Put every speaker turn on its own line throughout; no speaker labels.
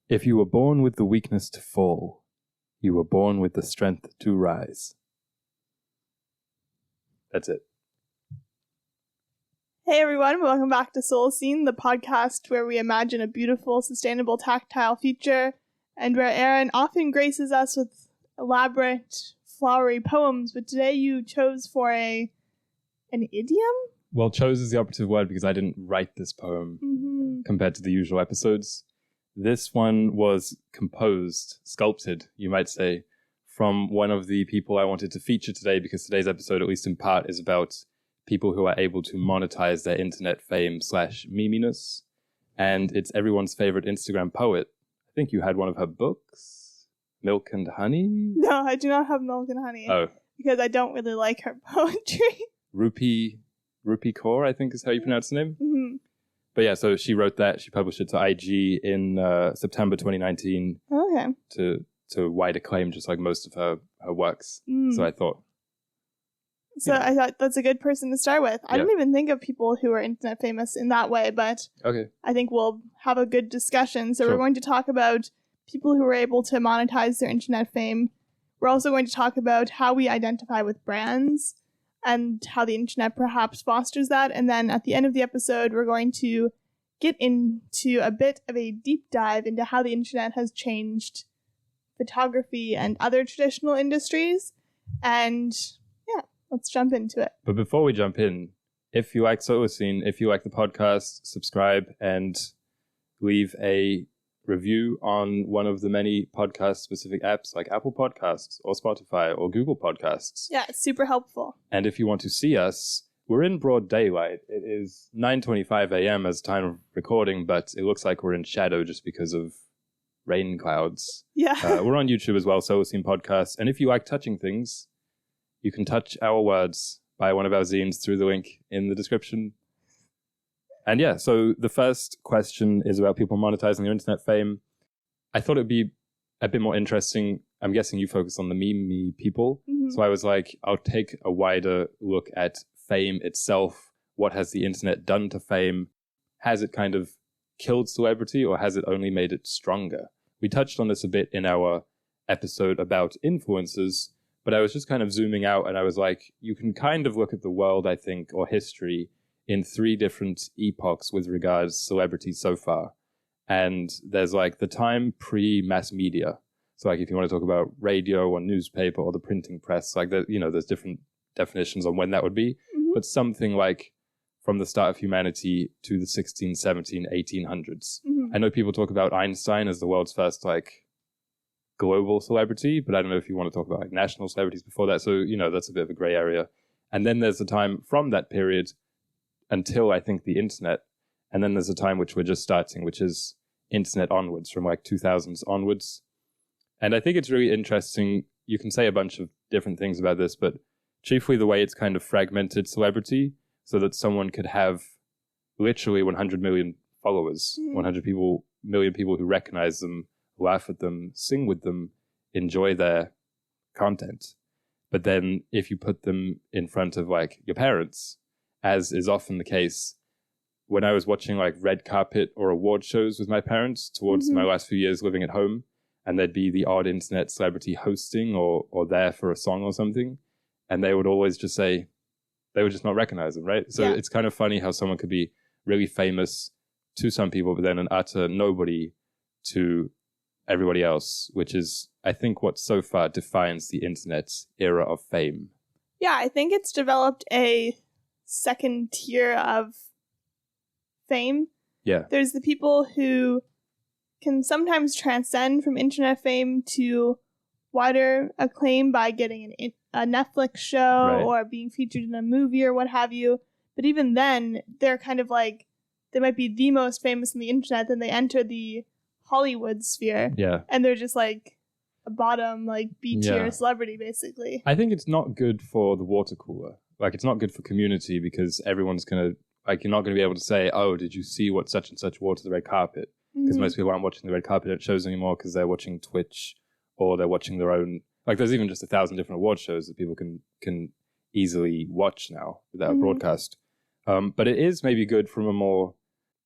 If you were born with the weakness to fall, you were born with the strength to rise. That's it.
Hey everyone, welcome back to Soul Scene, the podcast where we imagine a beautiful, sustainable, tactile future, and where Aaron often graces us with elaborate, flowery poems, but today you chose for an idiom?
Well, chose is the operative word because I didn't write this poem compared to the usual episodes. This one was composed, sculpted, you might say, from one of the people I wanted to feature today, because today's episode, at least in part, is about people who are able to monetize their internet fame / meminess. And it's everyone's favorite Instagram poet. I think you had one of her books, Milk and Honey?
No, I do not have Milk and Honey.
Oh.
Because I don't really like her poetry.
Rupi Kaur, I think is how you pronounce the name.
Mm-hmm.
But yeah, so she wrote that. She published it to IG in September 2019.
Okay.
To wide acclaim, just like most of her works. So I thought.
I thought that's a good person to start with. I don't even think of people who are internet famous in that way, but
okay.
I think we'll have a good discussion. So
Sure.
We're going to talk about people who are able to monetize their internet fame. We're also going to talk about how we identify with brands and how the internet perhaps fosters that. And then at the end of the episode, we're going to get into a bit of a deep dive into how the internet has changed photography and other traditional industries. And yeah, let's jump into it.
But before we jump in, if you like Solar Scene, if you like the podcast, subscribe and leave a review on one of the many podcast-specific apps like Apple Podcasts or Spotify or Google Podcasts.
Yeah, it's super helpful.
And if you want to see us, we're in broad daylight. It is 9:25 a.m. as time of recording, but it looks like we're in shadow just because of rain clouds.
Yeah.
We're on YouTube as well, Solar Scene Podcast. And if you like touching things, you can touch our words, buy one of our zines through the link in the description. And yeah, so the first question is about people monetizing their internet fame. I thought it'd be a bit more interesting. I'm guessing you focus on the meme people. Mm-hmm. So I was like, I'll take a wider look at fame itself. What has the internet done to fame? Has it kind of killed celebrity, or has it only made it stronger? We touched on this a bit in our episode about influencers, but I was just kind of zooming out and I was like, you can kind of look at the world, I think, or history in 3 different epochs with regards to celebrity so far. And there's like the time pre-mass media. So like if you want to talk about radio or newspaper or the printing press, like there's different definitions on when that would be. Mm-hmm. But something like from the start of humanity to the 16, 17, 1800s. Mm-hmm. I know people talk about Einstein as the world's first like global celebrity, but I don't know if you want to talk about like national celebrities before that. So, that's a bit of a gray area. And then there's the time from that period until I think the internet. And then there's a time which we're just starting, which is internet onwards, from like 2000s onwards. And I think it's really interesting. You can say a bunch of different things about this, but chiefly the way it's kind of fragmented celebrity, so that someone could have literally 100 million followers, 100 million people who recognize them, laugh at them, sing with them, enjoy their content. But then if you put them in front of like your parents, as is often the case, when I was watching like red carpet or award shows with my parents towards my last few years living at home, and there'd be the odd internet celebrity hosting or there for a song or something, and they would always just say, they would just not recognize them, right? So It's kind of funny how someone could be really famous to some people, but then an utter nobody to everybody else, which is, I think, what so far defines the internet's era of fame.
Yeah, I think it's developed a second tier of fame.
Yeah.
There's the people who can sometimes transcend from internet fame to wider acclaim by getting a Netflix show or being featured in a movie or what have you. But even then, they're kind of like, they might be the most famous on the internet, then they enter the Hollywood sphere. Yeah. And they're just like a bottom, like B-tier celebrity, basically.
I think it's not good for the water cooler. Like, it's not good for community because everyone's going to, like, you're not going to be able to say, oh, did you see what such and such wore to the red carpet? Because most people aren't watching the red carpet shows anymore because they're watching Twitch or they're watching their own, like, there's even just 1,000 different award shows that people can easily watch now without a broadcast. But it is maybe good from a more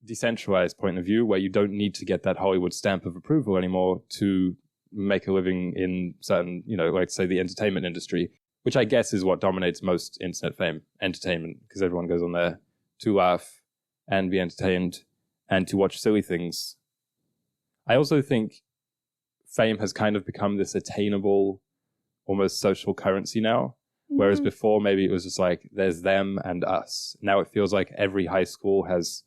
decentralized point of view where you don't need to get that Hollywood stamp of approval anymore to make a living in certain, like say the entertainment industry, which I guess is what dominates most internet fame, entertainment, because everyone goes on there to laugh and be entertained and to watch silly things. I also think fame has kind of become this attainable, almost social currency now. Whereas before, maybe it was just like, there's them and us. Now it feels like every high school has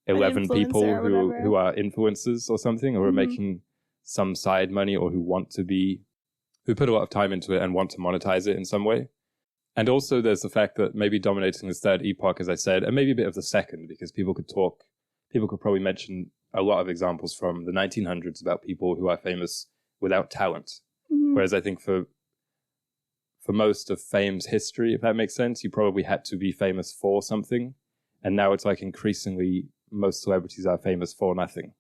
11 people who are influencers or something, or are making some side money, or who put a lot of time into it and want to monetize it in some way. And also there's the fact that maybe dominating this third epoch, as I said, and maybe a bit of the second, because people could probably mention a lot of examples from the 1900s about people who are famous without talent. Whereas I think for most of fame's history, if that makes sense, you probably had to be famous for something. And now it's like increasingly most celebrities are famous for nothing.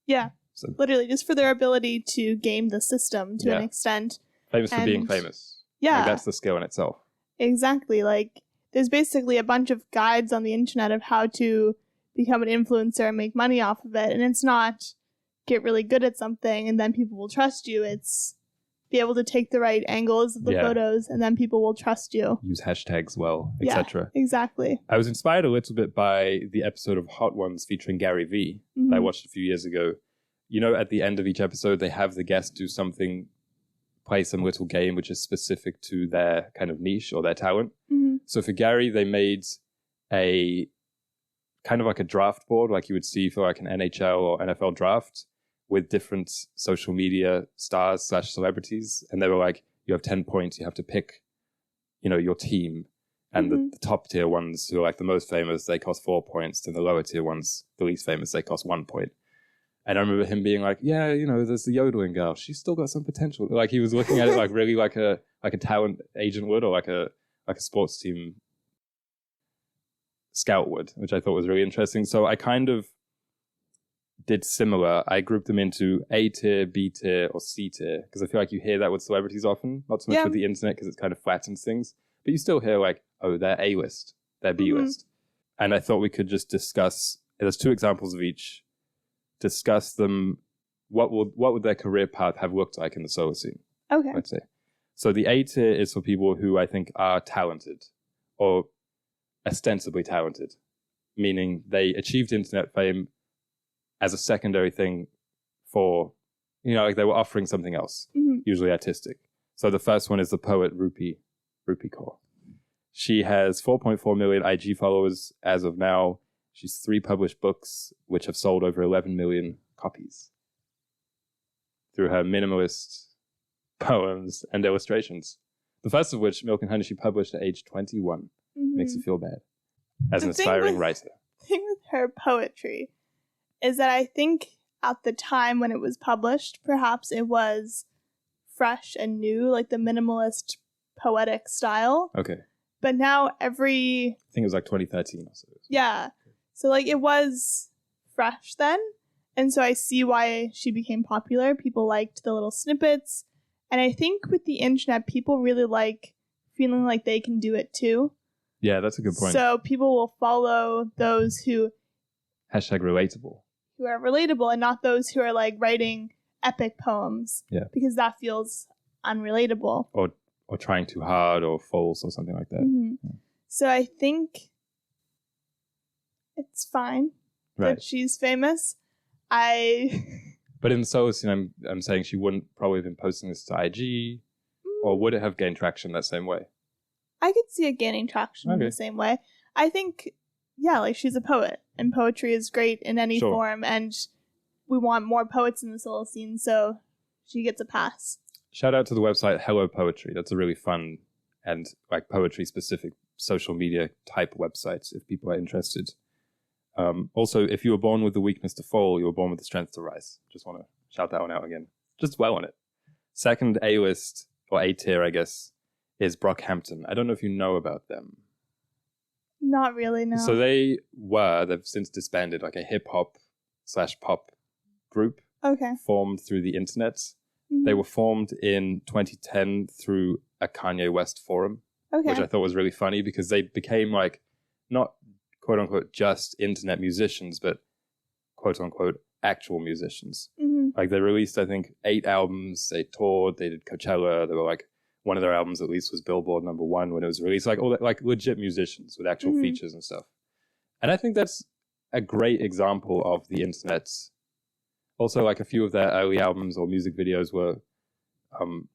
Yeah, so, literally just for their ability to game the system to an extent.
Famous for being famous.
Yeah.
Like, that's the skill in itself.
Exactly. Like, there's basically a bunch of guides on the internet of how to become an influencer and make money off of it. And it's not get really good at something and then people will trust you. It's be able to take the right angles of the photos and then people will trust you. Use
hashtags well, etc.
Yeah, exactly.
I was inspired a little bit by the episode of Hot Ones featuring Gary Vee that I watched a few years ago. At the end of each episode, they have the guest do something, play some little game which is specific to their kind of niche or their talent. So for Gary, they made a kind of like a draft board like you would see for like an NHL or NFL draft, with different social media stars / celebrities. And they were like, you have 10 points. You have to pick, your team. And the top tier ones who are like the most famous, they cost 4 points. And the lower tier ones, the least famous, they cost 1 point. And I remember him being like, yeah, there's the yodeling girl. She's still got some potential. Like he was looking at it like really like a talent agent would, or like a sports team scout would, which I thought was really interesting. So I kind of did similar. I grouped them into A tier, B tier, or C tier, because I feel like you hear that with celebrities often, not so much with the internet because it kind of flattens things, but you still hear like, oh, they're A list, they're B list. And I thought we could just discuss, there's 2 examples of each, discuss them, what would their career path have looked like in the solo scene.
Okay.
Let's say. So the A tier is for people who I think are talented, or ostensibly talented, meaning they achieved internet fame as a secondary thing for, like they were offering something else, usually artistic. So the first one is the poet Rupi Kaur. She has 4.4 million IG followers as of now. She's 3 published books, which have sold over 11 million copies through her minimalist poems and illustrations. The first of which, Milk and Honey, she published at age 21. Makes you feel bad. As an aspiring writer.
The thing with her poetry is that I think at the time when it was published, perhaps it was fresh and new, like the minimalist poetic style.
Okay.
But now
I think it was like 2013 or so.
Yeah. So like it was fresh then. And so I see why she became popular. People liked the little snippets. And I think with the internet, people really like feeling like they can do it too.
Yeah, that's a good point.
So people will follow those who...
#relatable.
Who are relatable and not those who are like writing epic poems.
Yeah. Because
that feels unrelatable.
Or trying too hard or false or something like that. Yeah.
So I think it's fine that she's famous.
But in the solo scene, I'm saying she wouldn't probably have been posting this to IG, or would it have gained traction that same way?
I could see it gaining traction in the same way. I think, like she's a poet, and poetry is great in any form, and we want more poets in the solo scene, so she gets a pass.
Shout out to the website Hello Poetry. That's a really fun and like poetry-specific social media type website if people are interested. Also, if you were born with the weakness to fall, you were born with the strength to rise. Just want to shout that one out again. Just dwell on it. Second A-list, or A-tier, I guess, is Brockhampton. I don't know if you know about them.
Not really, no.
So they've since disbanded, like a hip-hop / pop group.
Okay.
Formed through the internet. They were formed in 2010 through a Kanye West forum. Okay. Which I thought was really funny because they became like, not quote unquote just internet musicians, but quote unquote actual musicians. Like they released, I think, 8 albums. They toured. They did Coachella. They were like, one of their albums at least was Billboard #1 when it was released. Like all that, like legit musicians with actual features and stuff. And I think that's a great example of the internet. Also, like a few of their early albums or music videos were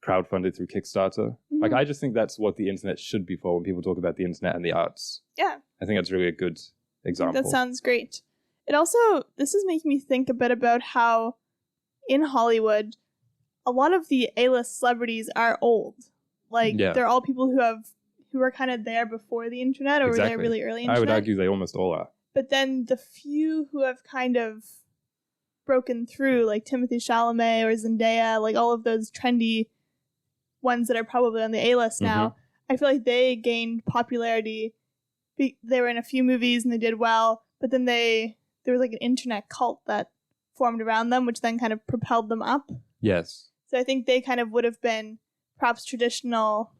crowdfunded through Kickstarter. Like I just think that's what the internet should be for when people talk about the internet and the arts.
Yeah.
I think that's really a good example.
That sounds great. It also, this is making me think a bit about how in Hollywood, a lot of the A-list celebrities are old. Like they're all people who were kind of there before the internet or were there really early internet.
I would argue they almost all are.
But then the few who have kind of broken through, like Timothée Chalamet or Zendaya, like all of those trendy ones that are probably on the A-list now, I feel like they gained popularity. They were in a few movies and they did well, but then there was like an internet cult that formed around them, which then kind of propelled them up.
Yes.
So I think they kind of would have been perhaps traditional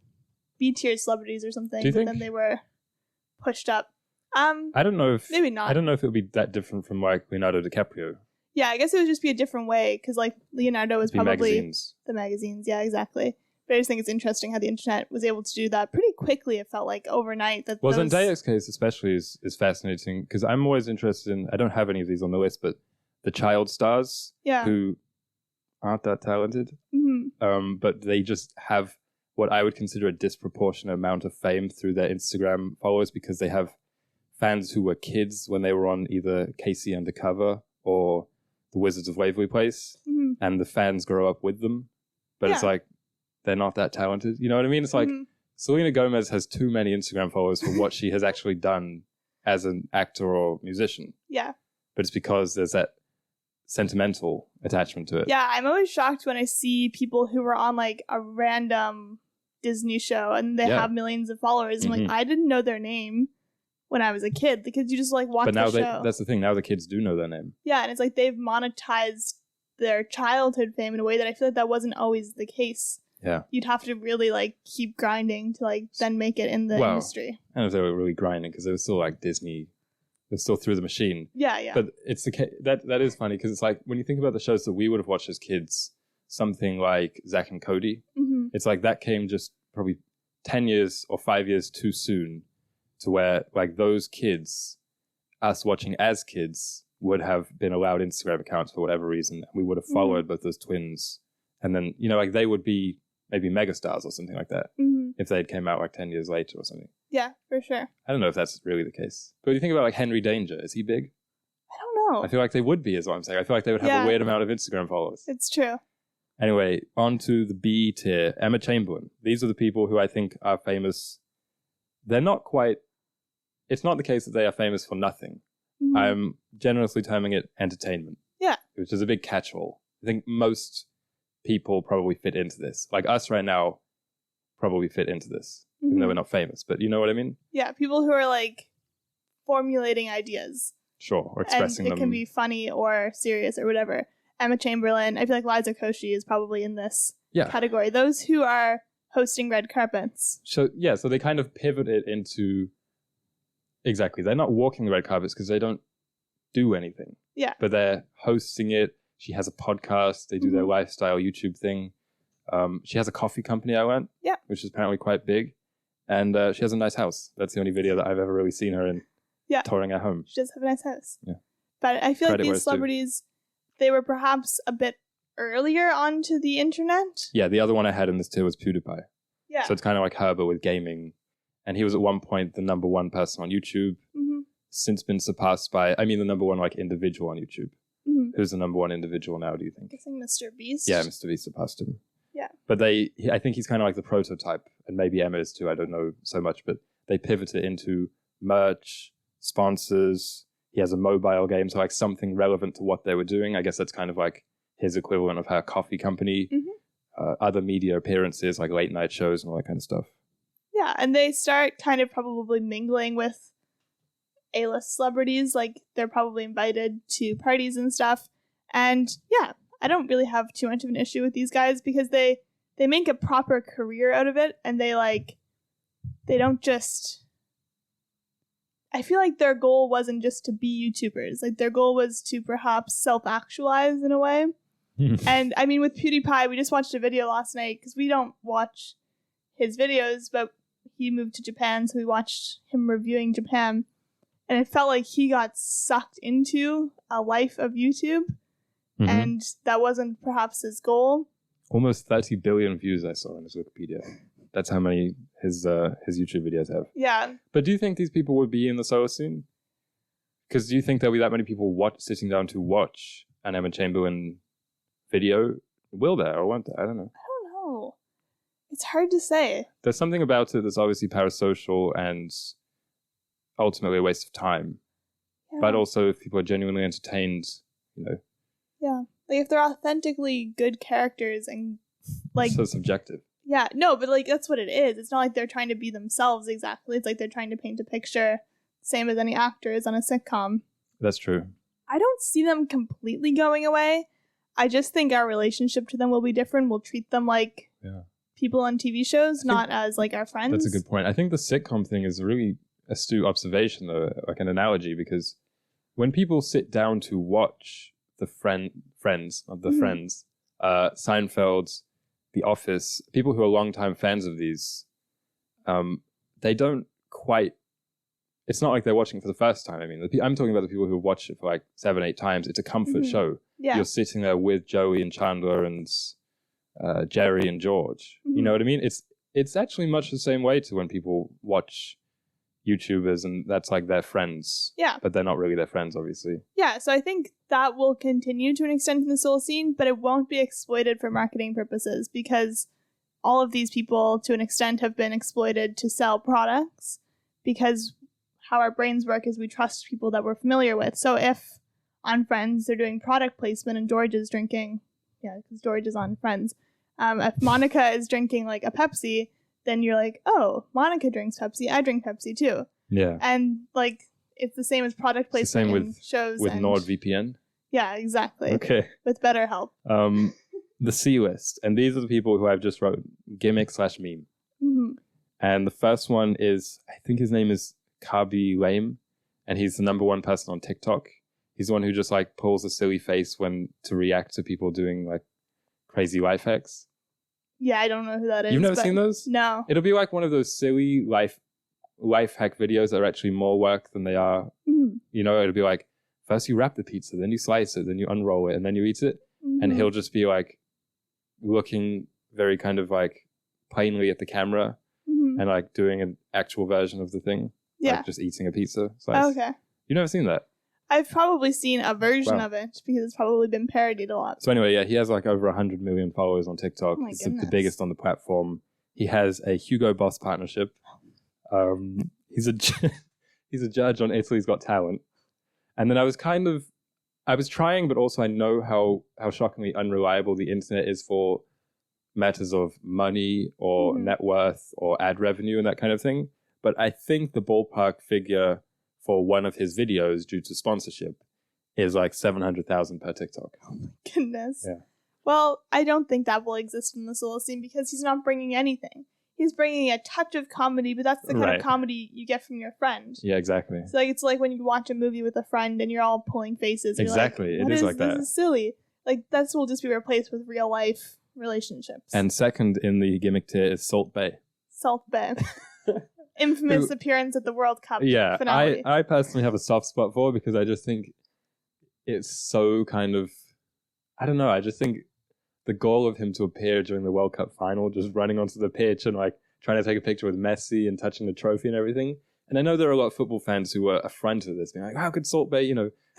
B-tier celebrities or something,
Do you think?
Then they were pushed up.
I don't know if
maybe not.
I don't know if it would be that different from like Leonardo DiCaprio.
Yeah, I guess it would just be a different way because like Leonardo was probably
magazines.
The magazines. Yeah, exactly. But I just think it's interesting how the internet was able to do that pretty quickly. It felt like overnight.
Well, Zendaya's case especially is fascinating because I'm always interested in, I don't have any of these on the list, but the child stars who aren't that talented, but they just have what I would consider a disproportionate amount of fame through their Instagram followers because they have fans who were kids when they were on either Casey Undercover or The Wizards of Waverly Place, and the fans grow up with them. But it's like, they're not that talented. You know what I mean? It's like, Selena Gomez has too many Instagram followers for what she has actually done as an actor or musician.
Yeah.
But it's because there's that sentimental attachment to it.
Yeah, I'm always shocked when I see people who were on like a random Disney show and they have millions of followers. I'm like, I didn't know their name when I was a kid because you just like watch the show. But now
that's the thing. Now the kids do know their name.
Yeah, and it's like they've monetized their childhood fame in a way that I feel like that wasn't always the case.
Yeah.
You'd have to really like keep grinding to like then make it in the industry.
I don't know if they were really grinding because they were still like Disney. They're still through the machine.
Yeah, yeah.
But it's that is funny because it's like when you think about the shows that we would have watched as kids, something like Zack and Cody, it's like that came just probably 10 years or 5 years too soon to where like those kids, us watching as kids, would have been allowed Instagram accounts for whatever reason. We would have followed both those twins. And then, you know, like they would be maybe megastars or something like that if they had came out like 10 years later or something.
Yeah, for sure.
I don't know if that's really the case. But when you think about like Henry Danger, is he big?
I don't know.
I feel like they would be, is what I'm saying. I feel like they would have a weird amount of Instagram followers.
It's true.
Anyway, on to the B tier. Emma Chamberlain. These are the people who I think are famous. They're not quite... It's not the case that they are famous for nothing. I'm generously terming it entertainment.
Yeah.
Which is a big catch-all. I think most people probably fit into this. Like us right now probably fit into this, even though we're not famous. But you know what I mean?
Yeah, people who are like formulating ideas.
Sure, or expressing them.
It can be funny or serious or whatever. Emma Chamberlain, I feel like Liza Koshy is probably in this category. Those who are hosting red carpets.
So they kind of pivot it into... Exactly. They're not walking the red carpets because they don't do anything.
Yeah.
But they're hosting it. She has a podcast. They do their lifestyle YouTube thing. She has a coffee company, I learned.
Yeah.
Which is apparently quite big. And she has a nice house. That's the only video that I've ever really seen her in.
Yeah.
Touring at home.
She does have a nice house.
Yeah.
But I feel like these celebrities, they were perhaps a bit earlier onto the internet.
Yeah, the other one I had in this tier was PewDiePie.
Yeah.
So it's kind of like her, but with gaming. And he was at one point the #1 person on YouTube. Since been surpassed by, the #1 like individual on YouTube. Who's the #1 individual now, do you think?
I think Mr. Beast.
Yeah, Mr. Beast surpassed him.
Yeah.
But I think he's kind of like the prototype, and maybe Emma is too, I don't know so much, but they pivoted into merch, sponsors. He has a mobile game, so like something relevant to what they were doing. I guess that's kind of like his equivalent of her coffee company, other media appearances, like late night shows and all that kind of stuff.
Yeah, and they start kind of probably mingling with A-list celebrities. Like, they're probably invited to parties and stuff. And, yeah, I don't really have too much of an issue with these guys because they make a proper career out of it. And they don't just... I feel like their goal wasn't just to be YouTubers. Like, their goal was to perhaps self-actualize in a way. And I mean, with PewDiePie, we just watched a video last night because we don't watch his videos, but he moved to Japan, so we watched him reviewing Japan. And it felt like he got sucked into a life of YouTube, and that wasn't perhaps his goal.
Almost 30 billion views I saw on his Wikipedia. That's how many his YouTube videos have.
Yeah.
But do you think these people would be in the solo scene? Because do you think there'll be that many people sitting down to watch an Emma Chamberlain video? Will there or won't there? I don't know.
I don't know. It's hard to say.
There's something about it that's obviously parasocial and ultimately a waste of time. Yeah. But also, if people are genuinely entertained, you know.
Yeah. Like, if they're authentically good characters and, like...
So subjective.
Yeah. No, but, like, that's what it is. It's not like they're trying to be themselves exactly. It's like they're trying to paint a picture, same as any actor is on a sitcom.
That's true.
I don't see them completely going away. I just think our relationship to them will be different. We'll treat them like people on TV shows, not as like our friends.
That's a good point. I think the sitcom thing is a really astute observation, though, like an analogy, because when people sit down to watch the Friends, Seinfeld, The Office, people who are longtime fans of these, they don't quite. It's not like they're watching it for the first time. I mean, I'm talking about the people who watch it for like 7, 8 times. It's a comfort show. Yeah. You're sitting there with Joey and Chandler and Jerry and George. You know what I mean? It's actually much the same way to when people watch YouTubers and that's like their friends.
Yeah.
But they're not really their friends, obviously.
Yeah, so I think that will continue to an extent in the soul scene, but it won't be exploited for marketing purposes because all of these people, to an extent, have been exploited to sell products because how our brains work is we trust people that we're familiar with. So if on Friends they're doing product placement and George is drinking, because George is on Friends, if Monica is drinking like a Pepsi, then you're like, oh, Monica drinks Pepsi, I drink Pepsi too.
Yeah.
And like it's the same as product placement in shows.
With NordVPN?
Yeah, exactly.
Okay.
With BetterHelp.
The C list. And these are the people who I've just wrote gimmick/meme. And the first one is, I think his name is Kabi Lame, and he's the #1 person on TikTok. He's the one who just like pulls a silly face to react to people doing like crazy life hacks.
Yeah, I don't know who that is.
You've never seen those?
No.
It'll be like one of those silly life hack videos that are actually more work than they are. You know, it'll be like, first you wrap the pizza, then you slice it, then you unroll it, and then you eat it. And he'll just be like looking very kind of like plainly at the camera and like doing an actual version of the thing. Yeah. Like just eating a pizza slice.
Oh, okay.
You've never seen that?
I've probably seen a version of it because it's probably been parodied a lot.
So anyway, yeah, he has like over 100 million followers on TikTok.
Oh,
he's the biggest on the platform. He has a Hugo Boss partnership. He's a judge on Italy's Got Talent. And then I was trying, but also I know how shockingly unreliable the internet is for matters of money or net worth or ad revenue and that kind of thing. But I think the ballpark figure for one of his videos due to sponsorship is like 700,000 per TikTok.
Oh my goodness.
Yeah.
Well, I don't think that will exist in the solo scene because he's not bringing anything. He's bringing a touch of comedy, but that's the kind of comedy you get from your friend.
Yeah, exactly.
So like it's like when you watch a movie with a friend and you're all pulling faces. And
exactly.
You're like,
it is like that.
This is silly. Like that will just be replaced with real life relationships.
And second in the gimmick tier is Salt Bae.
Salt Bae. Infamous appearance at the World Cup finale.
I personally have a soft spot for it because I just think it's so kind of, I don't know, I just think the goal of him to appear during the World Cup final, just running onto the pitch and like trying to take a picture with Messi and touching the trophy and everything. And I know there are a lot of football fans who were affronted at this, being like, how could Salt Bae,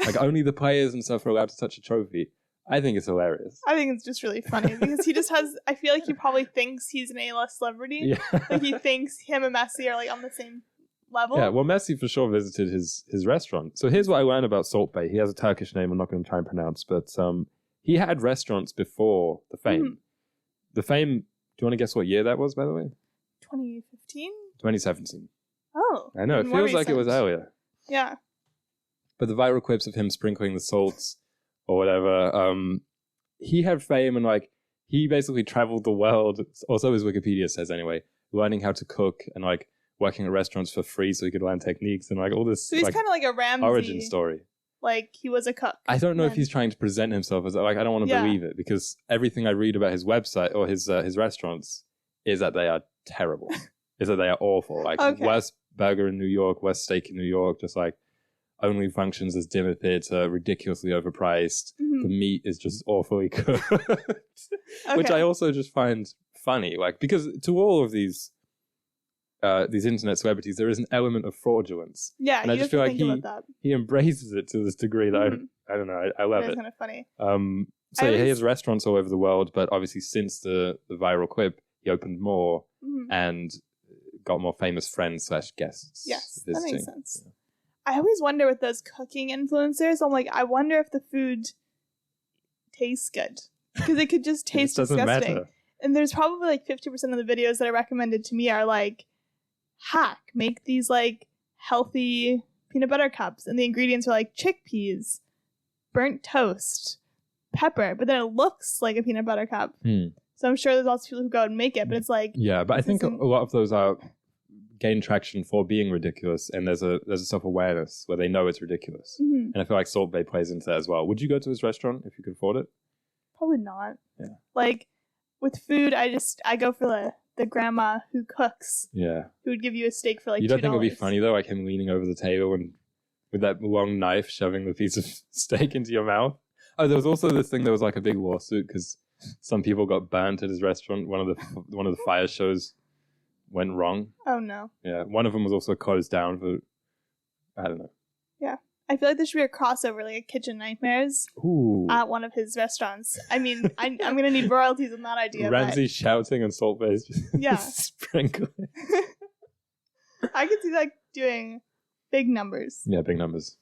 like only the players and stuff are allowed to touch a trophy. I think it's hilarious.
I think it's just really funny because he just has, I feel like he probably thinks he's an A-list celebrity. Yeah. Like he thinks him and Messi are like on the same level.
Yeah, well, Messi for sure visited his restaurant. So here's what I learned about Salt Bae. He has a Turkish name I'm not going to try and pronounce, but he had restaurants before the Fame. The Fame, do you want to guess what year that was, by the way?
2015?
2017.
Oh.
I know, it feels like it was earlier.
Yeah.
But the viral clips of him sprinkling the salts or whatever, he had fame and like he basically traveled the world, or so his Wikipedia says anyway, learning how to cook and like working at restaurants for free so he could learn techniques and like all this.
So he's
like,
kind of like a Ramsay
origin story.
Like he was a cook.
I don't know if he's trying to present himself as like I don't want to believe it because everything I read about his website or his restaurants is that they are terrible. Is that they are awful. Like worst burger in New York, worst steak in New York, just like only functions as dinner theater, ridiculously overpriced. The meat is just awfully cooked, which I also just find funny. Like because to all of these internet celebrities, there is an element of fraudulence.
Yeah,
and I just feel like he embraces it to this degree that I don't know. I love it.
It's kind of funny.
So he has restaurants all over the world, but obviously since the viral clip, he opened more and got more famous friends / guests.
Yes,
visiting.
that makes sense. Yeah. I always wonder with those cooking influencers. I'm like, I wonder if the food tastes good because it could just taste disgusting. Matter. And there's probably like 50% of the videos that are recommended to me are like, hack, make these like healthy peanut butter cups, and the ingredients are like chickpeas, burnt toast, pepper, but then it looks like a peanut butter cup. So I'm sure there's lots of people who go and make it, but it's like
but I think a lot of those are gain traction for being ridiculous, and there's a self-awareness where they know it's ridiculous. And I feel like Salt Bae plays into that as well. Would you go to his restaurant if you could afford it?
Probably not. Like with food, I go for the grandma who cooks. Who would give you a steak for like $2.
You don't think it would be funny though, like him leaning over the table and with that long knife shoving the piece of steak into your mouth? Oh, there was also this thing, there was like a big lawsuit because some people got burnt at his restaurant. One of the fire shows went wrong.
Oh no.
Yeah, one of them was also closed down for, I don't know.
Yeah. I feel like there should be a crossover, like a Kitchen Nightmares at one of his restaurants. I mean, I'm going to need royalties on that idea.
Ramsay shouting and Salt Bae just sprinkling.
I could see that doing big numbers.
Yeah, big numbers.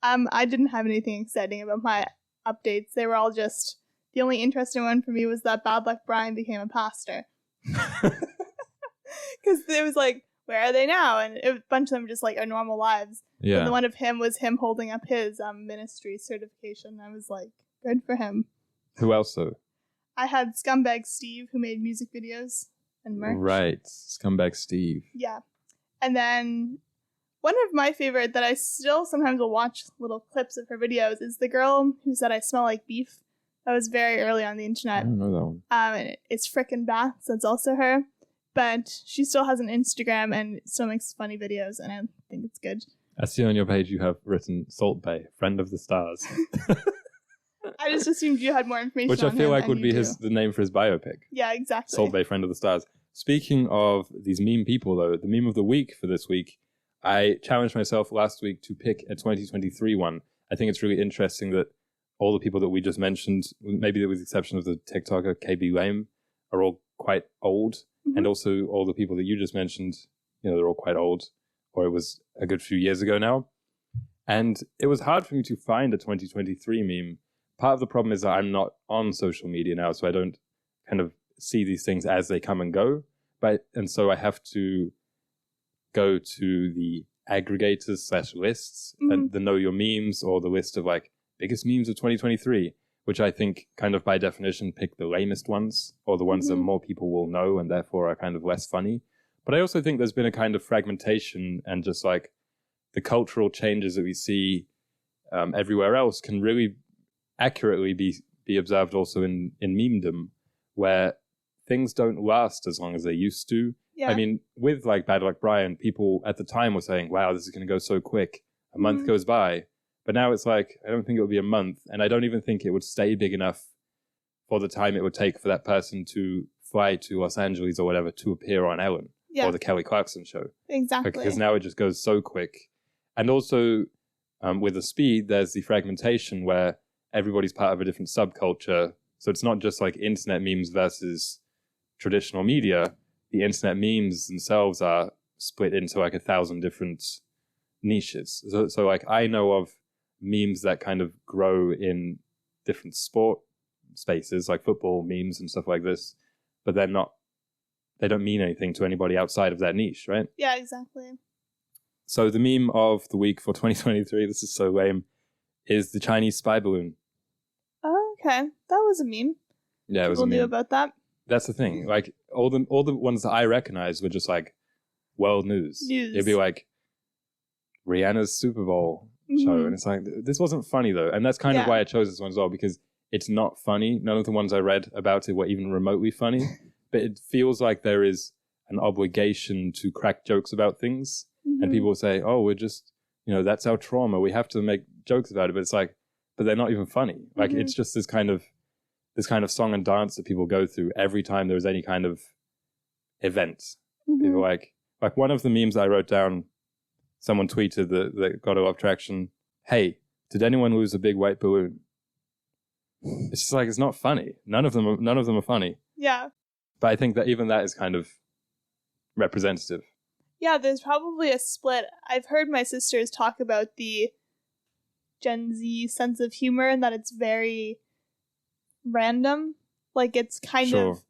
I didn't have anything exciting about my updates. They were all just, the only interesting one for me was that Bad Luck Brian became a pastor. Because it was like, where are they now? And a bunch of them just like our normal lives. Yeah. And the one of him was him holding up his ministry certification. I was like, good for him.
Who else though?
I had Scumbag Steve, who made music videos and merch.
Right, Scumbag Steve.
Yeah. And then one of my favorite that I still sometimes will watch little clips of her videos is the girl who said I smell like beef. That was very early on the internet.
I don't know that one.
And it's Frickin' Bats. That's also her. But she still has an Instagram and still makes funny videos, and I think it's good.
I see on your page you have written Salt Bae, friend of the stars.
I just assumed you had more information
Which I feel like would be the name for his biopic.
Yeah, exactly.
Salt Bae, friend of the stars. Speaking of these meme people, though, the meme of the week for this week, I challenged myself last week to pick a 2023 one. I think it's really interesting that all the people that we just mentioned, maybe with the exception of the TikToker KB Lame, are all quite old. And also all the people that you just mentioned, they're all quite old, or it was a good few years ago now. And it was hard for me to find a 2023 meme. Part of the problem is that I'm not on social media now, so I don't kind of see these things as they come and go. And so I have to go to the aggregators / lists, and the Know Your Memes, or the list of like biggest memes of 2023. Which I think kind of by definition pick the lamest ones, or the ones that more people will know and therefore are kind of less funny. But I also think there's been a kind of fragmentation, and just like the cultural changes that we see everywhere else can really accurately be observed also in memedom, where things don't last as long as they used to. Yeah. I mean, with like Bad Luck Brian, people at the time were saying, wow, this is going to go so quick. A month goes by. But now it's like, I don't think it would be a month, and I don't even think it would stay big enough for the time it would take for that person to fly to Los Angeles or whatever to appear on Ellen or the Kelly Clarkson show.
Exactly.
Because now it just goes so quick. And also, with the speed, there's the fragmentation where everybody's part of a different subculture. So it's not just like internet memes versus traditional media. The internet memes themselves are split into like 1,000 different niches. So like I know of memes that kind of grow in different sport spaces, like football memes and stuff like this, but they don't mean anything to anybody outside of that niche, right?
Yeah, exactly.
So the meme of the week for 2023, this is so lame, is the Chinese spy balloon.
Oh, okay. That was a meme.
Yeah, it was a meme.
People knew about that.
That's the thing. Like all the ones that I recognized were just like world news. It'd be like Rihanna's Super Bowl show. And it's like, this wasn't funny though. And that's kind of why I chose this one as well, because it's not funny. None of the ones I read about it were even remotely funny. But it feels like there is an obligation to crack jokes about things. And people say, oh, we're just, that's our trauma. We have to make jokes about it. But it's like, but they're not even funny. Like, it's just this kind of song and dance that people go through every time there's any kind of event. People like one of the memes I wrote down, someone tweeted that got a lot of traction. Hey, did anyone lose a big white balloon? It's just like, it's not funny. None of them are funny.
Yeah.
But I think that even that is kind of representative.
Yeah, there's probably a split. I've heard my sisters talk about the Gen Z sense of humor and that it's very random. Like, it's kind of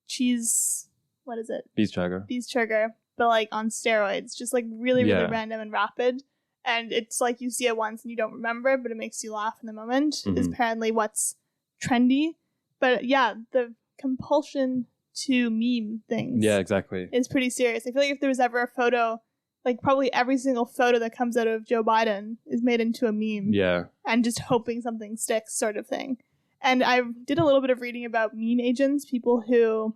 cheese, what is it?
Beef sugar.
But like on steroids. Just like really, really random and rapid. And it's like you see it once and you don't remember, but it makes you laugh in the moment is apparently what's trendy. But yeah, the compulsion to meme things.
Yeah, exactly.
Is pretty serious. I feel like if there was ever a photo, like probably every single photo that comes out of Joe Biden is made into a meme.
Yeah.
And just hoping something sticks sort of thing. And I did a little bit of reading about meme agents, people who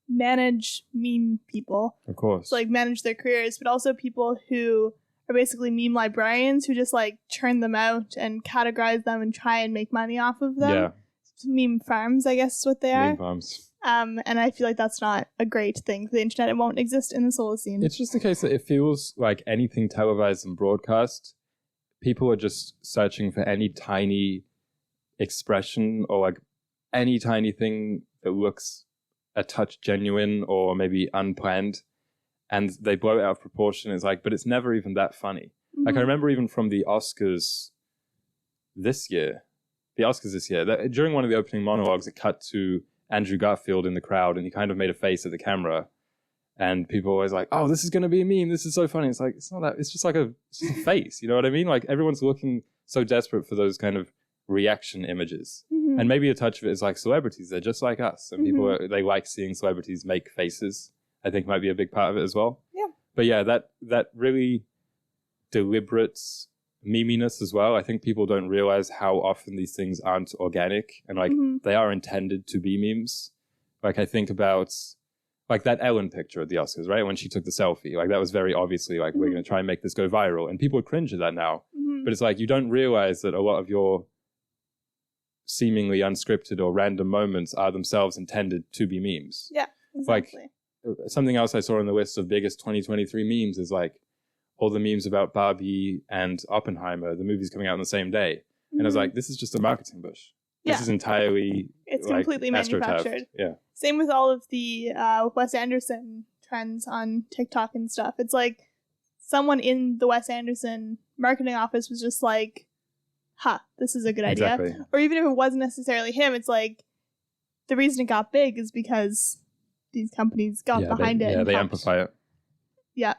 manage meme people.
Of course.
So, like, manage their careers, but also people who are basically meme librarians who just like churn them out and categorize them and try and make money off of them.
Yeah.
Meme farms, I guess is what they are.
Meme farms.
And I feel like that's not a great thing for the internet. It won't exist in the Solacene.
It's just the case that it feels like anything televised and broadcast, people are just searching for any tiny expression or like any tiny thing that looks a touch genuine or maybe unplanned, and they blow it out of proportion. It's like, but it's never even that funny. Like, I remember even from the Oscars this year, that during one of the opening monologues, it cut to Andrew Garfield in the crowd, and he kind of made a face at the camera, and people were always like, oh, this is going to be a meme, this is so funny. It's like, it's not that, it's just like a face, you know what I mean? Like, everyone's looking so desperate for those kind of reaction images. And maybe a touch of it is like celebrities, they're just like us, and people they like seeing celebrities make faces. I think might be a big part of it as well.
Yeah.
But yeah, that really deliberate meminess as well. I think people don't realize how often these things aren't organic and like they are intended to be memes. Like, I think about like that Ellen picture at the Oscars, right? When she took the selfie, like that was very obviously like, we're going to try and make this go viral, and people would cringe at that now. But it's like, you don't realize that a lot of your seemingly unscripted or random moments are themselves intended to be memes.
Yeah, exactly.
Like, something else I saw on the list of biggest 2023 memes is like all the memes about Barbie and Oppenheimer, the movies coming out on the same day. And I was like, this is just a marketing push. This is entirely
it's completely manufactured.
Yeah.
Same with all of the Wes Anderson trends on TikTok and stuff. It's like someone in the Wes Anderson marketing office was just like, this is a good idea.
Exactly.
Or even if it wasn't necessarily him, it's like the reason it got big is because these companies got behind it.
Yeah, they amplify it.
Yeah.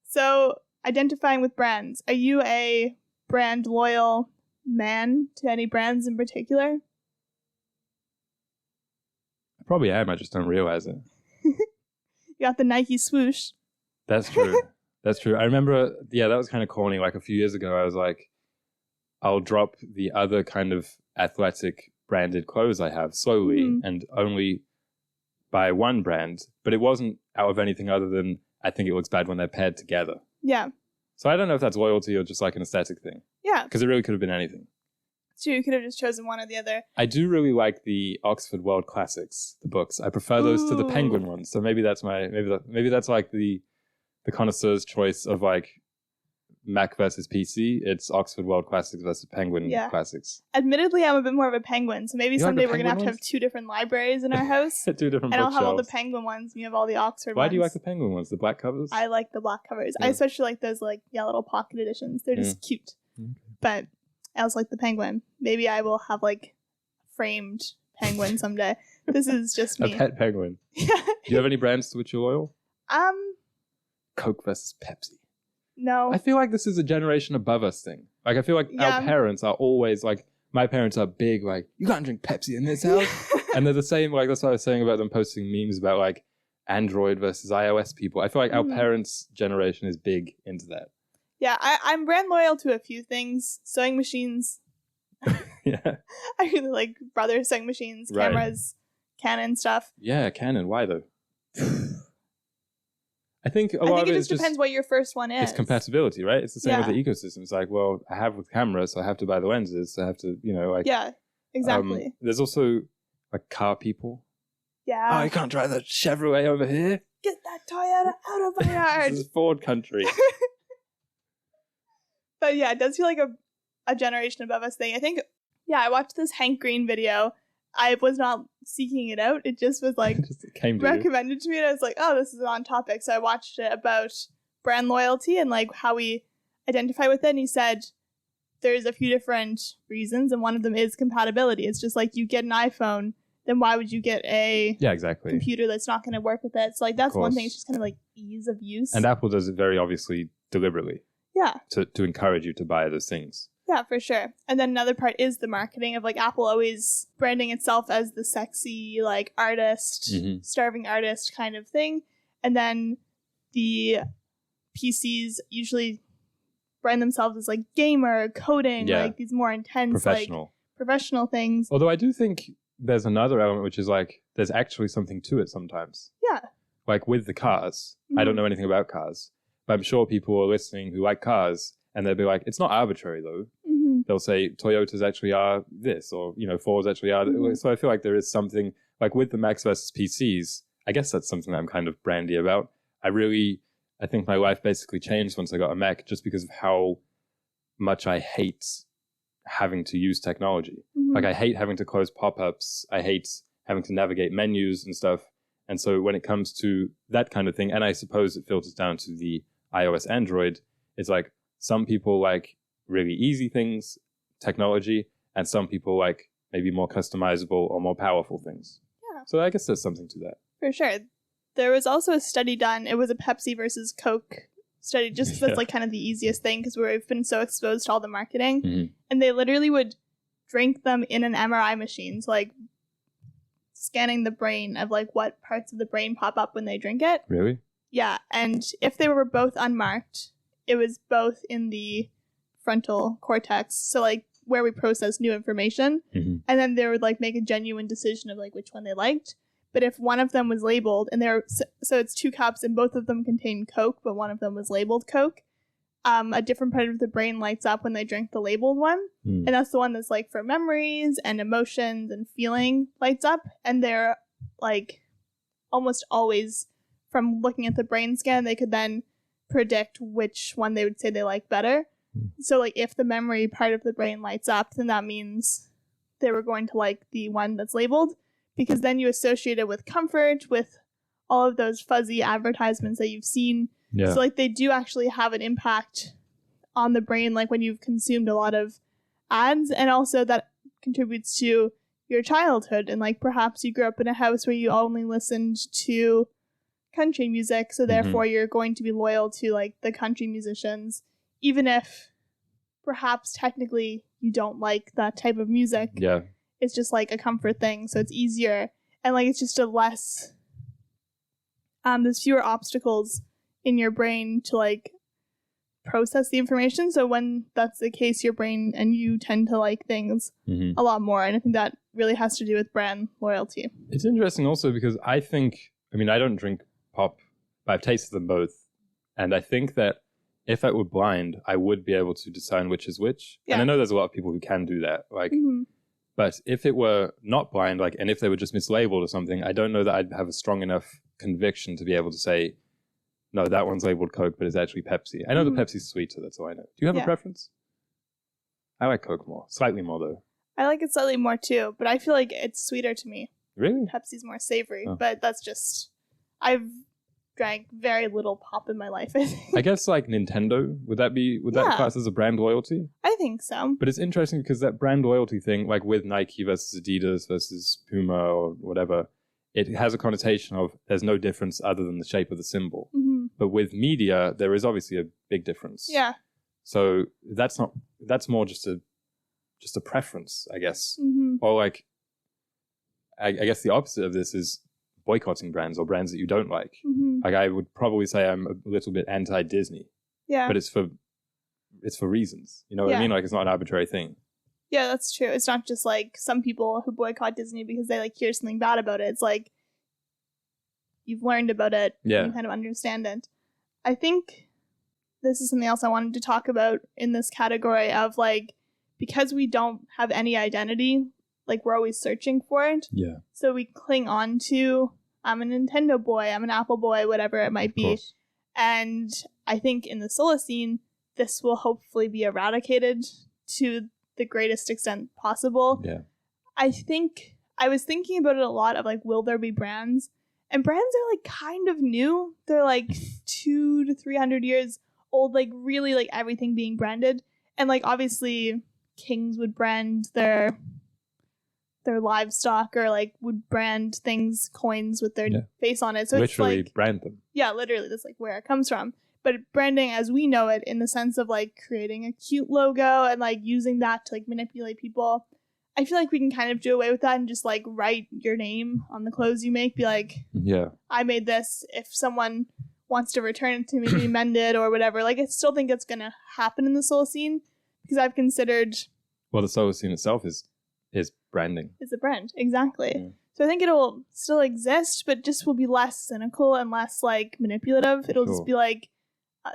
So, identifying with brands. Are you a brand loyal man to any brands in particular?
I probably am, I just don't realize it.
You got the Nike swoosh.
That's true. That's true. I remember, that was kind of corny. Like a few years ago, I was like, I'll drop the other kind of athletic branded clothes I have slowly and only buy one brand. But it wasn't out of anything other than I think it looks bad when they're paired together.
Yeah.
So I don't know if that's loyalty or just like an aesthetic thing.
Yeah.
Because it really could have been anything.
So you could have just chosen one or the other.
I do really like the Oxford World Classics, the books. I prefer those to the Penguin ones. So maybe that's maybe that's like the connoisseur's choice of like Mac versus PC. It's Oxford World Classics versus Penguin Classics.
Admittedly, I'm a bit more of a Penguin, so maybe someday we're going to have 2 different libraries in our house.
2 different
and
bookshelves.
I'll have all the Penguin ones, and you have all the Oxford ones.
Why do you like the Penguin ones? The black covers?
I like the black covers. I especially like those like little pocket editions. They're just cute. Okay. But I also like the Penguin. Maybe I will have like framed penguin someday. This is just me.
A pet penguin.
Yeah.
Do you have any brands to which you're loyal? Coke versus Pepsi.
No.
I feel like this is a generation above us thing. Like, I feel like our parents are always like, my parents are big, like, you can't drink Pepsi in this house. And they're the same, like, that's what I was saying about them posting memes about like Android versus iOS people. I feel like our parents' generation is big into that.
Yeah, I'm brand loyal to a few things. Sewing machines.
Yeah.
I really like Brother sewing machines, cameras, Canon stuff.
Yeah, Canon. Why though? I think a
I
lot
think
of
it
it
just depends what your first one is.
It's compatibility, right? It's the same with the ecosystem. It's like, well, I have with camera, so I have to buy the lenses. So I have to, like...
Yeah, exactly.
There's also like car people.
Yeah.
Oh, you can't drive that Chevrolet over here.
Get that Toyota out of my yard.
This is Ford country.
But yeah, it does feel like a generation above us thing. I think, I watched this Hank Green video. I was not seeking it out. It just was like recommended to me, and I was like, oh, this is on topic. So I watched it about brand loyalty and like how we identify with it. And he said there's a few different reasons, and one of them is compatibility. It's just like you get an iPhone, then why would you get a computer that's not going to work with it? So like that's one thing. It's just kind of like ease of use.
And Apple does it very obviously deliberately.
Yeah.
To encourage you to buy those things.
Yeah, for sure. And then another part is the marketing of like Apple always branding itself as the sexy like artist, starving artist kind of thing. And then the PCs usually brand themselves as like gamer, coding, like these more intense professional things.
Although I do think there's another element which is like there's actually something to it sometimes.
Yeah.
Like with the cars. I don't know anything about cars. But I'm sure people are listening who like cars, and they'll be like, it's not arbitrary though. They'll say Toyotas actually are this, or, Fords actually are. So I feel like there is something, like with the Macs versus PCs, I guess that's something that I'm kind of brandy about. I think my life basically changed once I got a Mac just because of how much I hate having to use technology. Like I hate having to close pop-ups. I hate having to navigate menus and stuff. And so when it comes to that kind of thing, and I suppose it filters down to the iOS, Android, it's like some people like really easy things, technology, and some people like maybe more customizable or more powerful things. Yeah. So I guess there's something to that.
For sure. There was also a study done. It was a Pepsi versus Coke study, just because it's like kind of the easiest thing because we've been so exposed to all the marketing. And they literally would drink them in an MRI machine. So like scanning the brain of like what parts of the brain pop up when they drink it.
Really?
Yeah. And if they were both unmarked, it was both in the frontal cortex. So like where we process new information. And then they would like make a genuine decision of like which one they liked. But if one of them was labeled and so it's 2 cups and both of them contain Coke, but one of them was labeled Coke, a different part of the brain lights up when they drink the labeled one. And that's the one that's like for memories and emotions and feeling lights up. And they're like almost always, from looking at the brain scan, they could then predict which one they would say they like better. So like if the memory part of the brain lights up, then that means they were going to like the one that's labeled, because then you associate it with comfort, with all of those fuzzy advertisements that you've seen. Yeah. So like they do actually have an impact on the brain, like when you've consumed a lot of ads, and also that contributes to your childhood. And like perhaps you grew up in a house where you only listened to country music, so therefore you're going to be loyal to like the country musicians, even if perhaps technically you don't like that type of music. Yeah. It's just like a comfort thing, so it's easier. And like it's just a less there's fewer obstacles in your brain to like process the information. So when that's the case, your brain and you tend to like things a lot more. And I think that really has to do with brand loyalty. It's interesting also because I don't drink pop, but I've tasted them both. And I think that if I were blind, I would be able to discern which is which. Yeah. And I know there's a lot of people who can do that. Like, but if it were not blind, like, and if they were just mislabeled or something, I don't know that I'd have a strong enough conviction to be able to say, no, that one's labeled Coke, but it's actually Pepsi. I know the Pepsi's sweeter, that's all I know. Do you have a preference? I like Coke more. Slightly more, though. I like it slightly more, too, but I feel like it's sweeter to me. Really? Pepsi's more savory, but that's just... I've drank very little pop in my life, I think. I guess, like, Nintendo, would that class as a brand loyalty? I think so. But it's interesting because that brand loyalty thing, like with Nike versus Adidas versus Puma or whatever, it has a connotation of there's no difference other than the shape of the symbol. But with media, there is obviously a big difference. Yeah. So that's more just a preference, I guess. Or like, I guess the opposite of this is
boycotting brands or brands that you don't like.
Mm-hmm.
Like I would probably say I'm a little bit anti-Disney,
Yeah.
but it's for reasons. You know what I mean? Like it's not an arbitrary thing.
Yeah, that's true. It's not just like some people who boycott Disney because they like hear something bad about it. It's like you've learned about it and you kind of understand it. I think this is something else I wanted to talk about in this category of like, because we don't have any identity, like we're always searching for it.
Yeah.
So we cling on to, I'm a Nintendo boy, I'm an Apple boy, whatever it might be. And I think in the Solacene, this will hopefully be eradicated to the greatest extent possible.
Yeah.
I think I was thinking about it a lot of like, will there be brands? And brands are like kind of new. They're like 200 to 300 years old, like really like everything being branded. And like obviously kings would brand their livestock or like would brand things, coins with their face on it. So
literally
it's like,
brand them.
Yeah, literally. That's like where it comes from. But branding as we know it in the sense of like creating a cute logo and like using that to like manipulate people. I feel like we can kind of do away with that and just like write your name on the clothes you make. Be like, I made this. If someone wants to return it to me, be mended or whatever. Like I still think it's going to happen in the Solacene because I've considered.
Well, the Solacene itself is branding.
It's a brand. Exactly. Yeah. So I think it'll still exist, but just will be less cynical and less like manipulative. It'll just be like,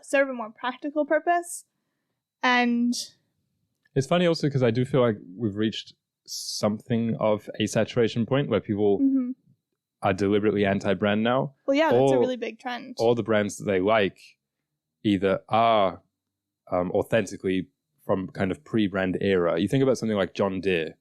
serve a more practical purpose. And
it's funny also because I do feel like we've reached something of a saturation point where people are deliberately anti-brand now.
Well, yeah, that's a really big trend.
All the brands that they like either are authentically from kind of pre-brand era. You think about something like John Deere.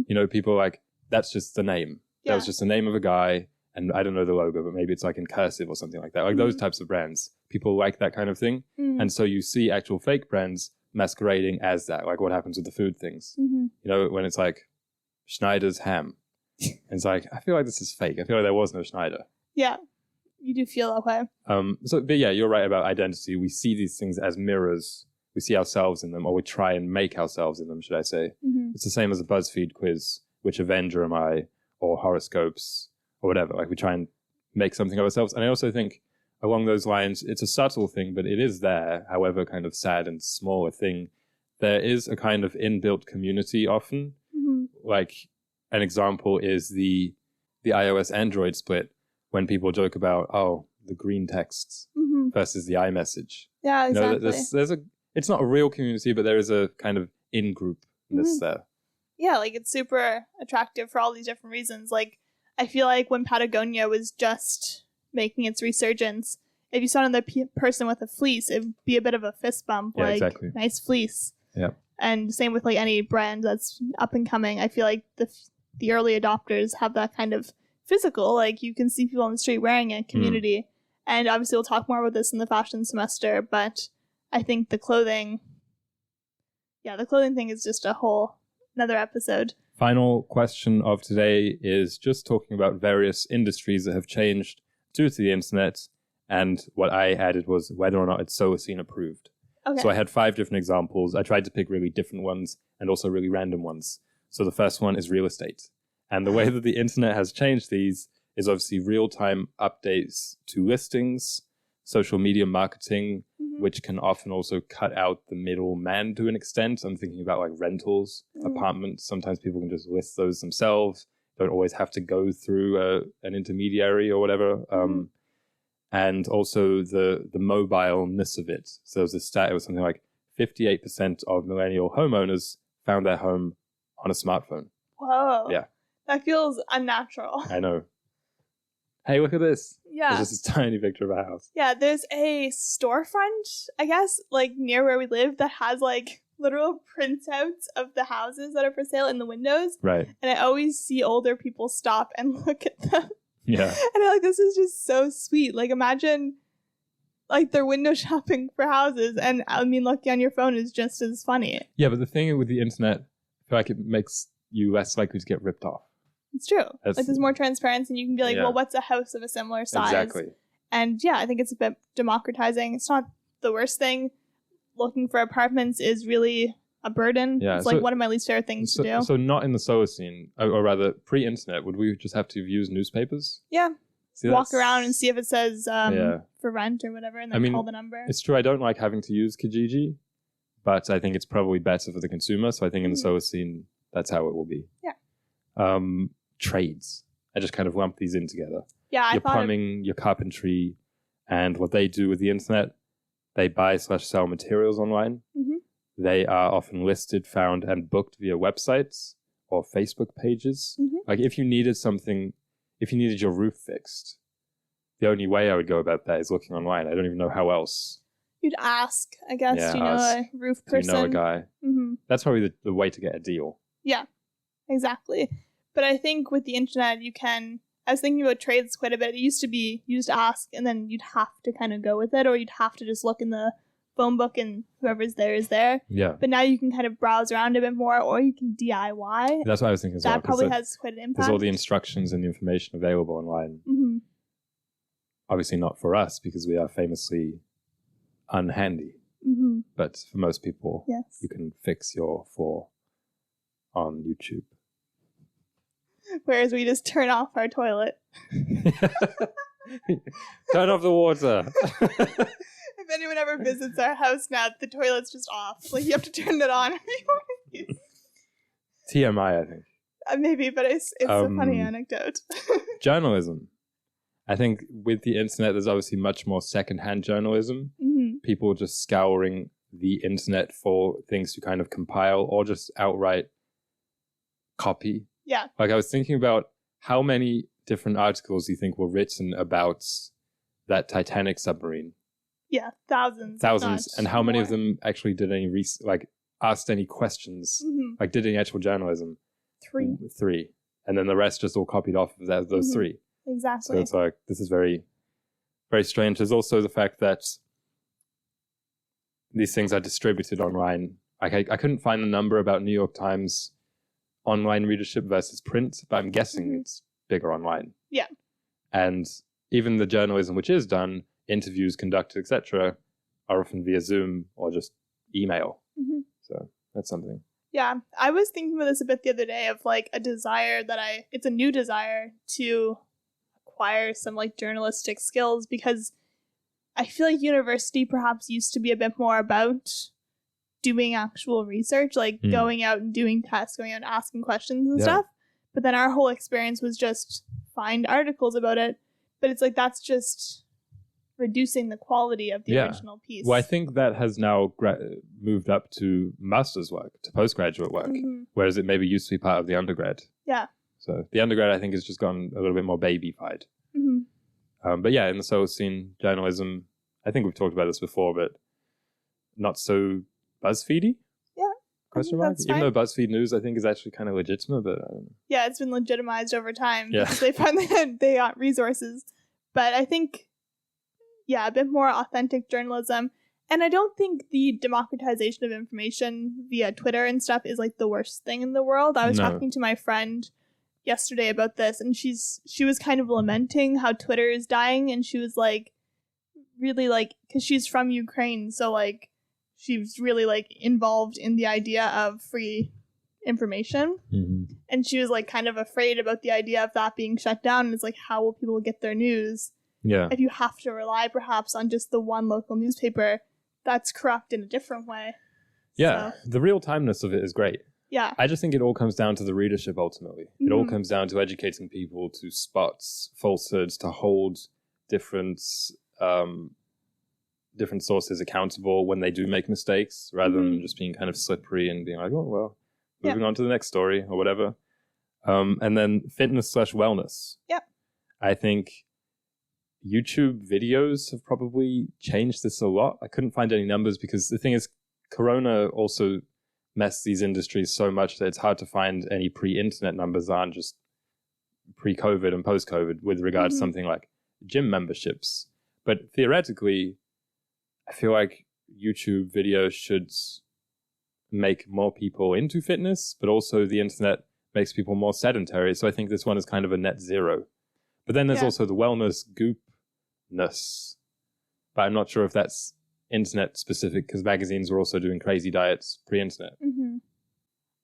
You know, people are like, that's just the name. That was just the name of a guy. And I don't know the logo, but maybe it's like in cursive or something like that. Like those types of brands. People like that kind of thing. And so you see actual fake brands masquerading as that. Like what happens with the food things. You know, when it's like Schneider's ham. And it's like, I feel like this is fake. I feel like there was no Schneider.
Yeah, you do feel that way.
But yeah, you're right about identity. We see these things as mirrors. We see ourselves in them, or we try and make ourselves in them, should I say. It's the same as a BuzzFeed quiz. Which Avenger am I? Or horoscopes, or whatever. Like we try and make something of ourselves. And I also think along those lines, it's a subtle thing, but it is there, however kind of sad and small a thing. There is a kind of inbuilt community often. Like an example is the iOS Android split when people joke about, the green texts versus the iMessage.
Yeah, exactly.
You know, there's it's not a real community, but there is a kind of in-groupness there.
Yeah, like it's super attractive for all these different reasons. Like I feel like when Patagonia was just making its resurgence, if you saw another person with a fleece, it'd be a bit of a fist bump.
Yeah,
like,
exactly.
Nice fleece.
Yeah.
And same with like any brand that's up and coming. I feel like the early adopters have that kind of physical, like you can see people on the street wearing it, community. And obviously we'll talk more about this in the fashion semester, but I think the clothing thing is just another episode.
Final question of today is just talking about various industries that have changed due to the internet. And what I added was whether or not it's Solacene approved.
Okay.
So I had 5 different examples. I tried to pick really different ones and also really random ones. So the first one is real estate. And the way that the internet has changed these is obviously real-time updates to listings, social media marketing, which can often also cut out the middleman to an extent. I'm thinking about like rentals, apartments. Sometimes people can just list those themselves. Don't always have to go through an intermediary or whatever. And also the mobileness of it. So there was a stat, it was something like 58% of millennial homeowners found their home on a smartphone.
Whoa.
Yeah.
That feels unnatural.
I know. Hey, look at this.
Yeah.
There's just a tiny picture of a house.
Yeah, there's a storefront, I guess, like near where we live that has like literal printouts of the houses that are for sale in the windows.
Right.
And I always see older people stop and look at them.
Yeah.
And I'm like, this is just so sweet. Like imagine like they're window shopping for houses, and I mean looking on your phone is just as funny.
Yeah, but the thing with the internet, I feel like it makes you less likely to get ripped off.
It's true. Like there's more transparency and you can be like, well, what's a house of a similar size?
Exactly.
And yeah, I think it's a bit democratizing. It's not the worst thing. Looking for apartments is really a burden.
Yeah,
It's like
so-
one of my least favorite things to do.
So not in the Solacene, or rather pre-internet, would we just have to use newspapers?
Yeah.
See,
Walk
that's-
around and see if it says
Yeah.
for rent or whatever, and then
I mean,
call the number.
It's true, I don't like having to use Kijiji, but I think it's probably better for the consumer. So I think in the Solacene, that's how it will be.
Yeah.
Trades. I just kind of lump these in together.
Yeah, I
Your
thought
plumbing, your carpentry, and what they do with the internet, they buy/sell materials online.
Mhm.
They are often listed, found, and booked via websites or Facebook pages.
Mhm.
Like if you needed something, if you needed your roof fixed, the only way I would go about that is looking online. I don't even know how else.
you'd ask, I guess.
Yeah,
Do you know
ask.
a roof
Do
person?
you know a guy?
Mm-hmm.
That's probably the way to get a deal.
Yeah, exactly. But I think with the internet, you can. I was thinking about trades quite a bit. It used to be you just ask, and then you'd have to kind of go with it, or you'd have to just look in the phone book, and whoever's there is there.
Yeah.
But now you can kind of browse around a bit more, or you can DIY.
That's what I was thinking as well.
That
'cause
probably has quite an impact.
there's all the instructions and the information available online.
Mm-hmm.
Obviously not for us because we are famously unhandy.
Mm-hmm.
But for most people,
Yes.
you can fix your floor on YouTube.
Whereas we just turn off our toilet.
Turn off the water.
If anyone ever visits our house now, the toilet's just off. Like, you have to turn it on.
TMI, I think.
Maybe, but it's a funny anecdote.
Journalism. I think with the internet, there's obviously much more secondhand journalism.
Mm-hmm.
People just scouring the internet for things to kind of compile or just outright copy.
Yeah.
Like I was thinking about how many different articles you think were written about that Titanic submarine.
Yeah, thousands.
Thousands.
if
And
not
how many of
more.
them actually did any asked any questions?
Mhm.
Like did any actual journalism?
3.
3. And then the rest just all copied off of those
Mhm.
3. So
Exactly.
it's like, this is very, very strange. There's also the fact that these things are distributed online. I couldn't find the number about New York Times online readership versus print, but I'm guessing
Mhm.
it's bigger online.
Yeah.
And even the journalism which is done, interviews conducted, etc., are often via Zoom or just email.
Mhm.
So that's something.
Yeah, I was thinking about this a bit the other day of like a desire that it's a new desire to acquire some like journalistic skills, because I feel like university perhaps used to be a bit more about doing actual research, like
Mm.
going out and doing tests, going out and asking questions and
Yeah.
stuff. But then our whole experience was just find articles about it. But it's like that's just reducing the quality of the
Yeah.
original piece.
Well, I think that has now moved up to master's work, to postgraduate work,
Mhm.
whereas it maybe used to be part of the undergrad.
Yeah.
So the undergrad, I think, has just gone a little bit more baby-fied.
hmm
But yeah, in the Solacene journalism, I think we've talked about this before, but not so BuzzFeedy?
Yeah,
Question
think
mark?
that's
Even
fine.
though BuzzFeed News, I think, is actually kind of legitimate, but I don't know.
Yeah, it's been legitimized over time
Yeah.
because they find that they got resources. But I think, yeah, a bit more authentic journalism. And I don't think the democratization of information via Twitter and stuff is like the worst thing in the world. I was
No.
talking to my friend yesterday about this, and she was kind of lamenting how Twitter is dying, and she was like, really like, because she's from Ukraine, so like she was really like involved in the idea of free information. And she was like kind of afraid about the idea of that being shut down. And it's like, how will people get their news
Yeah.
if you have to rely perhaps on just the one local newspaper that's corrupt in a different way?
Yeah.
So,
The real-timeness of it is great.
yeah.
I just think it all comes down to the readership ultimately. It all
Mhm.
comes down to educating people to spot falsehoods, to hold different different sources accountable when they do make mistakes, rather than just being kind of slippery and being like, oh, well,
Yeah.
moving on to the next story or whatever. And then fitness/wellness.
Yeah.
I think YouTube videos have probably changed this a lot. I couldn't find any numbers because the thing is, Corona also messed these industries so much that it's hard to find any pre-internet numbers that aren't just pre-COVID and post-COVID with regard to
Mhm.
something like gym memberships. But theoretically, I feel like YouTube videos should make more people into fitness, but also the internet makes people more sedentary. So I think this one is kind of a net zero. But then there's
Yeah.
also the wellness goopness. But I'm not sure if that's internet specific because magazines were also doing crazy diets pre-internet.
Mm-hmm.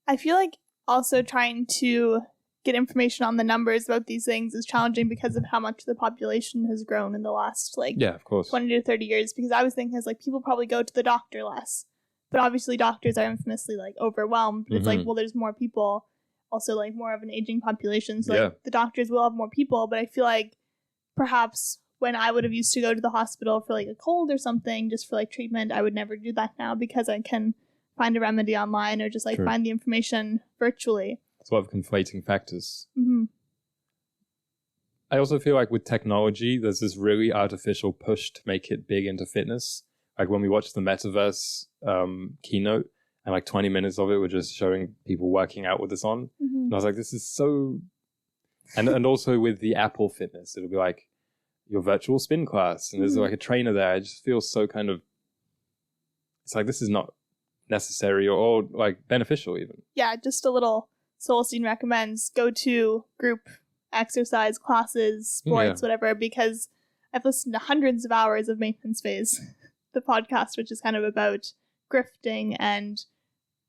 I feel like also trying to get information on the numbers about these things is challenging because of how much the population has grown in the last
Yeah, of course.
20 to 30 years. Because I was thinking is like people probably go to the doctor less, but obviously doctors are infamously like overwhelmed. But it's like, well, there's more people, also like more of an aging population, so like the doctors will have more people. But I feel like perhaps when I would have used to go to the hospital for like a cold or something just for like treatment, I would never do that now because I can find a remedy online or just like find the information virtually.
It's a lot of conflating factors.
Mm-hmm.
I also feel like with technology, there's this really artificial push to make it big into fitness. Like when we watched the Metaverse keynote, and like 20 minutes of it were just showing people working out with this on. And I was like, this is so... And also with the Apple Fitness, it'll be like your virtual spin class, and there's like a trainer there. I just feel so kind of... It's like, this is not necessary or like beneficial even.
Yeah, just a little Solstein recommends go to group exercise classes, sports, whatever, because I've listened to hundreds of hours of Maintenance Phase, the podcast, which is kind of about grifting and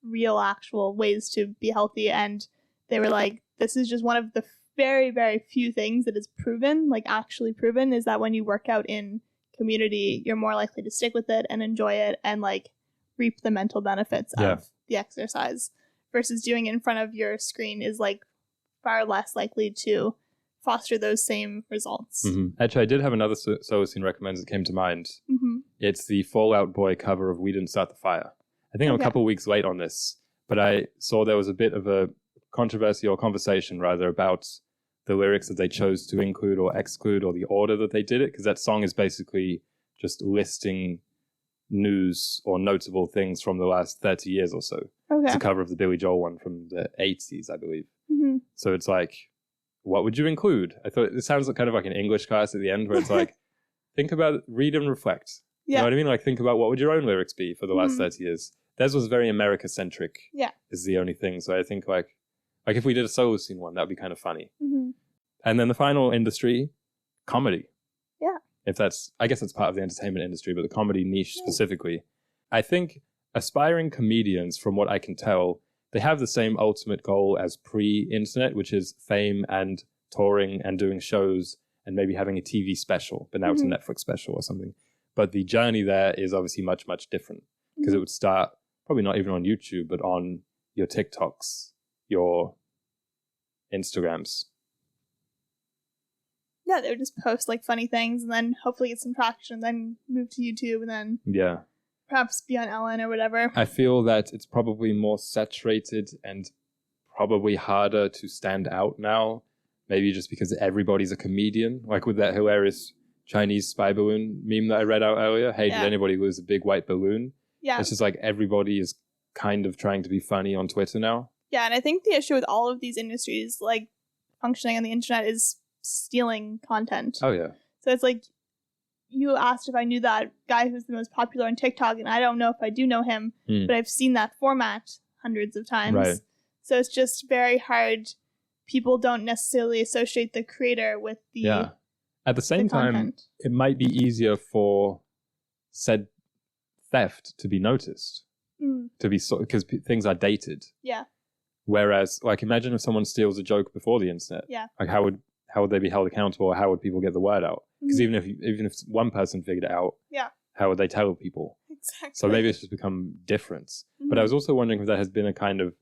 real actual ways to be healthy. And they were like, this is just one of the very, very few things that is proven, like actually proven, is that when you work out in community, you're more likely to stick with it and enjoy it and like reap the mental benefits of the exercise, versus doing it in front of your screen is like far less likely to foster those same results.
Actually, I did have another Solstein recommends that came to mind. It's the Fall Out Boy cover of We Didn't Start the Fire. I think I'm a couple of weeks late on this, but I saw there was a bit of a controversy or conversation rather about the lyrics that they chose to include or exclude, or the order that they did it, because that song is basically just listing news or notable things from the last 30 years or so. It's a cover of the Billy Joel one from the 80s, I believe. So it's like, what would you include? I thought it sounds like kind of like an English class at the end where it's like, think about, read and reflect. You know what I mean? Like, think about what would your own lyrics be for the last 30 years. Theirs was very America-centric. Is the only thing. So I think like if we did a Solstein one, that would be kind of funny. And then the final industry, comedy. If that's, I guess it's part of the entertainment industry, but the comedy niche specifically. I think aspiring comedians, from what I can tell, they have the same ultimate goal as pre-internet, which is fame and touring and doing shows and maybe having a TV special, but now it's a Netflix special or something. But the journey there is obviously much, much different, because it would start probably not even on YouTube, but on your TikToks, your Instagrams.
Yeah, they would just post like funny things and then hopefully get some traction and then move to YouTube and then perhaps be on Ellen or whatever.
I feel that it's probably more saturated and probably harder to stand out now, maybe just because everybody's a comedian, like with that hilarious Chinese spy balloon meme that I read out earlier. Hey, did anybody lose a big white balloon? It's just like everybody is kind of trying to be funny on Twitter now. Yeah,
and I think the issue with all of these industries, like functioning on the internet, is stealing content.
Oh, yeah.
So it's like, you asked if I knew that guy who's the most popular on TikTok, and I don't know if I do know him, but I've seen that format hundreds of times.
Right.
So it's just very hard. People don't necessarily associate the creator with the
At the same time, it might be easier for said theft to be noticed, to be because things are dated.
Yeah.
Whereas, like, imagine if someone steals a joke before the internet.
Yeah.
Like, how would they be held accountable? Or how would people get the word out? Because even if one person figured it out, how would they tell people?
Exactly.
So maybe it's just become different. But I was also wondering if there has been a kind of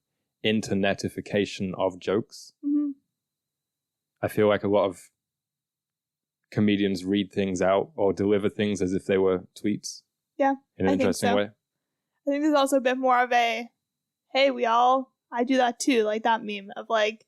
internetification of jokes. I feel like a lot of comedians read things out or deliver things as if they were tweets.
Yeah.
In an interesting way.
I think there's also a bit more of a, hey, I do that too, like that meme of like,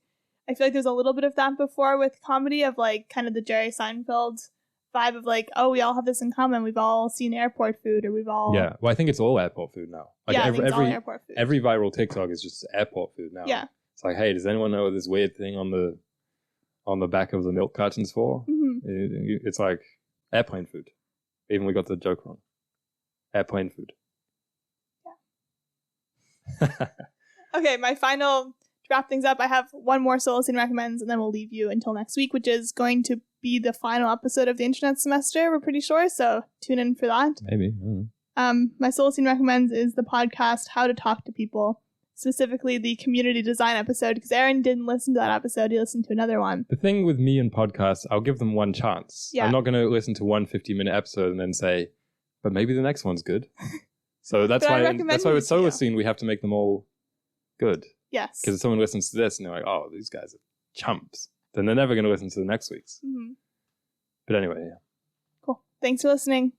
I feel like there's a little bit of that before with comedy of like kind of the Jerry Seinfeld vibe of like, oh, we all have this in common. We've all seen airport food, or we've all...
Yeah, well, I think it's all airport food now. Like
I think it's all airport food.
Every viral TikTok is just airport food now.
Yeah.
It's like, hey, does anyone know what this weird thing on the back of the milk cartons for? It's like airplane food. Even we got the joke wrong. Airplane food.
Yeah. Okay, my final... to wrap things up, I have one more Solstein recommends, and then we'll leave you until next week, which is going to be the final episode of the internet semester, we're pretty sure, so tune in for that.
Maybe.
My Solacene recommends is the podcast How to Talk to People, specifically the community design episode, because Aaron didn't listen to that episode. He listened to another one.
The thing with me and podcasts, I'll give them one chance.
Yeah.
I'm not going to listen to one 50-minute episode and then say, but maybe the next one's good. So that's
But I
why
recommend
with
it to you.
Solacene, we have to make them all good.
Yes.
Because if someone listens to this and they're like, oh, these guys are chumps, then they're never going to listen to the next week's.
Mm-hmm.
But anyway, yeah.
Cool. Thanks for listening.